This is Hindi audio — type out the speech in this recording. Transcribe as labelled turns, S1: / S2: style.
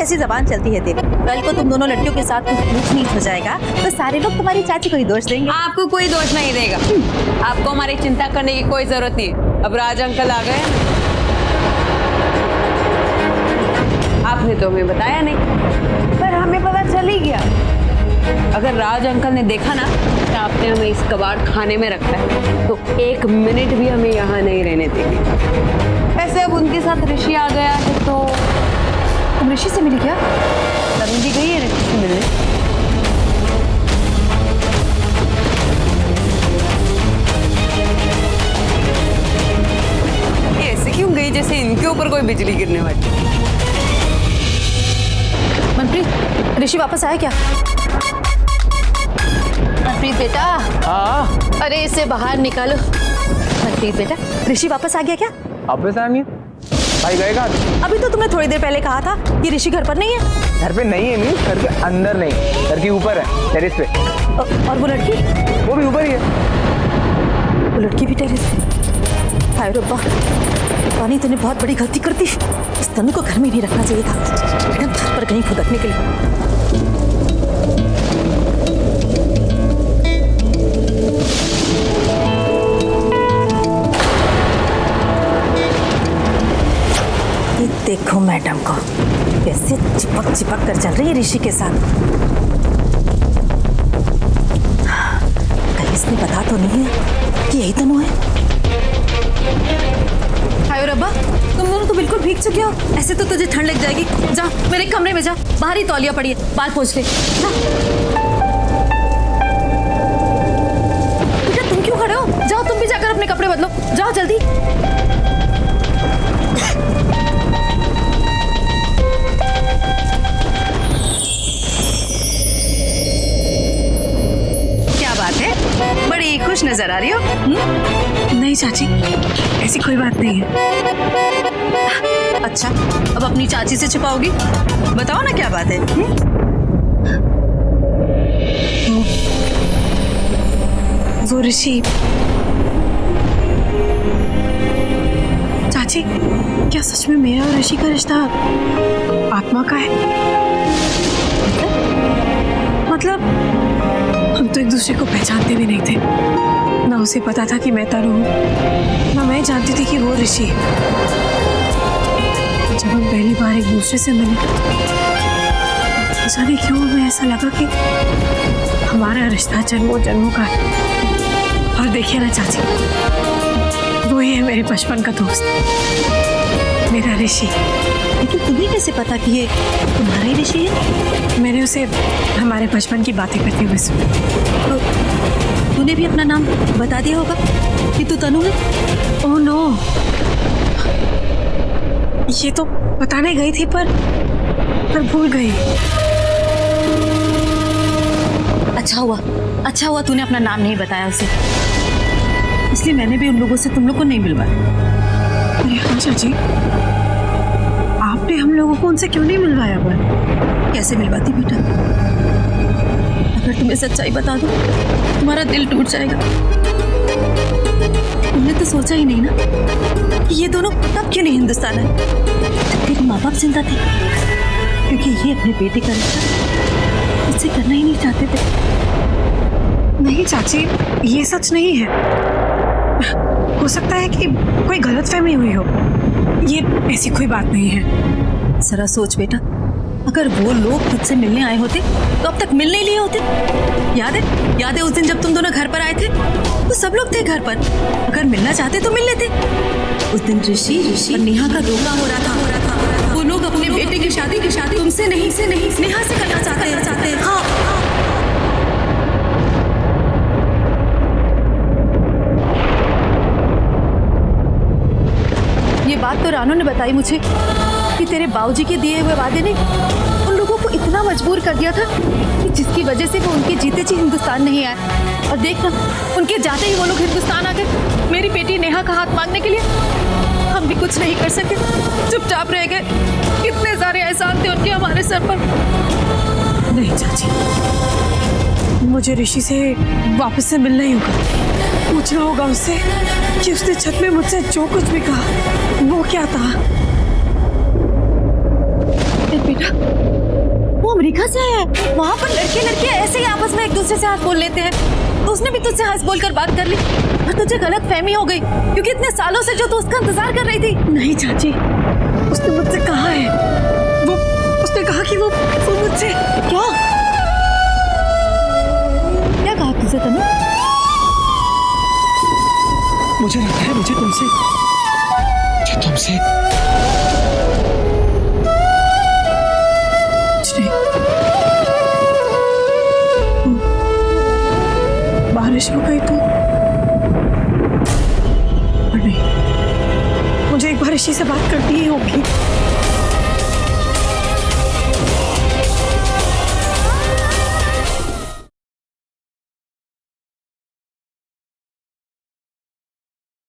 S1: कैसी जबान चलती है तेरी। कल को तुम दोनों लड़कियों के साथ कुछ ऊंच नीच हो जाएगा तो सारे लोग तुम्हारी चाची को ही दोष देंगे।
S2: आपको कोई दोष नहीं देगा। आपको हमारी चिंता करने की कोई जरूरत नहीं है। अब राज अंकल आ गए, आपने तो हमें बताया नहीं, पर हमें पता चल ही गया। अगर राज अंकल ने देखा ना कि आपने हमें इस कबाड़ खाने में रखा है तो 1 मिनट भी हमें यहाँ नहीं रहने देंगे। वैसे अब उनके साथ ऋषि आ गया है तो
S1: तुम ऋषि से मिली क्या?
S2: तनु जी गई है ऋषि से मिलने। ऐसे क्यों गई जैसे इनके ऊपर कोई बिजली गिरने वाली।
S1: मनप्रीत, ऋषि वापस आया क्या? मनप्रीत बेटा।
S3: हाँ।
S1: अरे इसे बाहर निकालो। मनप्रीत बेटा, ऋषि वापस आ गया क्या?
S3: वापस आया नहीं, भाई गए कहाँ?
S1: अभी तो तुमने थोड़ी देर पहले कहा था कि ऋषि घर पर नहीं है।
S3: घर पे नहीं है, नहीं घर के अंदर नहीं, घर के ऊपर है, टेरेस पे।
S1: और वो लड़की?
S3: वो भी ऊपर ही है।
S1: वो लड़की भी टेरेस पे? हाय रब्बा, पानी तूने बहुत बड़ी गलती कर दी। इस तनु को घर में नहीं रखना चाहिए था, एकदम छत पर कहीं फुदकने के लिए। ये देखो मैडम को कैसे चिपक चिपक कर चल रही है ऋषि के साथ। कहीं इसने बता तो नहीं है कि यही तनु है? हाय रब्बा, तुम दोनों तो बिल्कुल भीग चुके हो। ऐसे तो तुझे ठंड लग जाएगी। जा मेरे कमरे में जा, बाहर ही तौलिया पड़ी है, बाल पोंछ ले। बेटा तुम क्यों खड़े हो? जाओ तुम भी जाकर अपने कपड़े बदलो, जाओ जल्दी। क्या बात है, बड़ी खुश नजर आ रही हो।
S4: नहीं चाची, ऐसी कोई बात नहीं है।
S1: अच्छा, अब अपनी चाची से छुपाओगी? बताओ ना क्या बात है।
S4: वो ऋषि। चाची, क्या सच में मेरा और ऋषि का रिश्ता आत्मा का है? मतलब हम तो एक दूसरे को पहचानते भी नहीं थे। ना उसे पता था कि मैं तनु हूँ, ना मैं जानती थी कि वो ऋषि है। जब हम पहली बार एक दूसरे से मिले, जाने क्यों हमें ऐसा लगा कि हमारा रिश्ता जन्मों जन्मों का है। और देखिए ना चाची, वो ही है मेरे बचपन का दोस्त, मेरा ऋषि।
S1: लेकिन तुम्हें कैसे पता कि ये तुम्हारा ही ऋषि है?
S4: मैंने उसे हमारे बचपन की बातें करते हुए सुना।
S1: तो तूने भी अपना नाम बता दिया होगा कि तू तनु है?
S4: ओह नो, ये तो बताने गई थी पर भूल गई।
S1: अच्छा हुआ तूने अपना नाम नहीं बताया उसे, इसलिए मैंने भी उन लोगों से तुम लोग को नहीं मिलवाया।
S4: अरे हाँ चाची, आपने हम लोगों को उनसे क्यों नहीं मिलवाया? पर
S1: कैसे मिलवाती बेटा? अगर तुम्हें सच्चाई बता दूं, तुम्हारा दिल टूट जाएगा। तुमने तो सोचा ही नहीं ना कि ये दोनों तब क्यों नहीं हिंदुस्तान है जब तेरे माँ बाप जिंदा थे, क्योंकि ये अपने बेटे का रिश्ता मुझसे करना ही नहीं चाहते थे।
S4: नहीं चाची, ये सच नहीं है। हो सकता है कि कोई गलतफहमी हुई हो। ये ऐसी कोई बात नहीं है।
S1: जरा सोच बेटा, अगर वो लोग तुझसे मिलने आए होते तो अब तक मिलने लिए होते। याद है उस दिन जब तुम दोनों घर पर आए थे तो सब लोग थे घर पर। अगर मिलना चाहते तो मिल लेते। उस दिन ऋषि और नेहा का धोखा हो रहा था। वो लोग अपने बेटे की शादी तुमसे नहीं नेहा से करना चाहते हैं। हाँ, ये बात तो रानू ने बताई मुझे कि तेरे बाबूजी के दिए हुए वादे ने उन लोगों को इतना मजबूर कर दिया था कि जिसकी वजह से वो उनके जीते जी हिंदुस्तान नहीं आए। और देख ना, उनके जाते ही वो लोग हिंदुस्तान आ गए मेरी बेटी नेहा का हाथ मांगने के लिए। हम भी कुछ नहीं कर सके, चुपचाप रह गए। कितने सारे एहसान थे उनके हमारे सर पर।
S4: नहीं चाची, मुझे ऋषि से वापस से मिलना ही होगा। पूछना होगा उससे कि उसने छत में मुझसे जो कुछ भी कहा वो क्या था।
S1: बेटा अमेरिका से आया है। वहाँ पर लड़के लड़कियाँ ऐसे ही आपस में एक दूसरे से हाथ बोल लेते हैं, तो उसने भी तुझसे हंस बोलकर बात कर ली और तुझे गलत फहमी हो गई, क्योंकि इतने सालों से जो तू उसका इंतजार कर रही थी।
S4: नहीं चाची, उसने मुझसे कहा है, उसने कहा कि वो मुझसे
S1: क्या क्या कहा तुझसे तनु?
S4: मुझे लगता है मुझे तुमसे कुछ नहीं। बारिश हो गई तो और नहीं, मुझे एक बार ऋषि से बात करनी ही होगी।